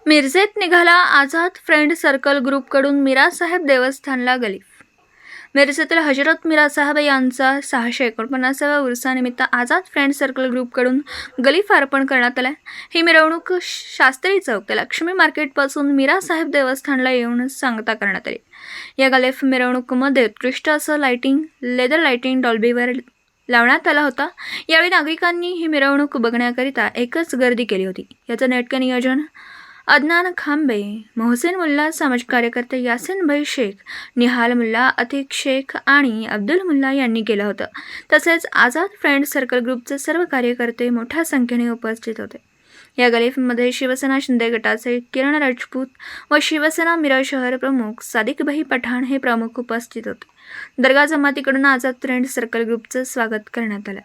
मिरजेत निघाला Azad friend circle ग्रुपकडून Mira Saheb देवस्थानला गलीफ। मिरजेतील हजरत मिरासाहेब यांचा 649व्या उरुसानिमित्त आझाद फ्रेंड सर्कल ग्रुपकडून गलीफ अर्पण करण्यात आला। ही मिरवणूक शास्त्री चौक ते लक्ष्मी मार्केटपासून मिरासाहेब देवस्थानला येऊन सांगता करण्यात आली। या गलीफ मिरवणुकीमध्ये उत्कृष्ट असं लाइटिंग, लेदर लाइटिंग डॉल्बीवर लावण्यात आला होता। यावेळी नागरिकांनी ही मिरवणूक बघण्याकरिता एकच गर्दी केली होती। याचं नेटकं नियोजन अदनान खांबे, मोहसिन मुल्ला, सामाजिक कार्यकर्ते यासिन भाई शेख, निहाल मुल्ला, अतिक शेख आणि अब्दुल मुल्ला यांनी केलं होतं। तसेच आझाद फ्रेंड सर्कल ग्रुपचे सर्व कार्यकर्ते मोठ्या संख्येने उपस्थित होते। या गलीफमध्ये शिवसेना शिंदे गटाचे किरण राजपूत व शिवसेना मिरज शहर प्रमुख सादिक भाई पठाण हे प्रमुख उपस्थित होते। दर्गा जमातीकडून आझाद फ्रेंड सर्कल ग्रुपचं स्वागत करण्यात आलं।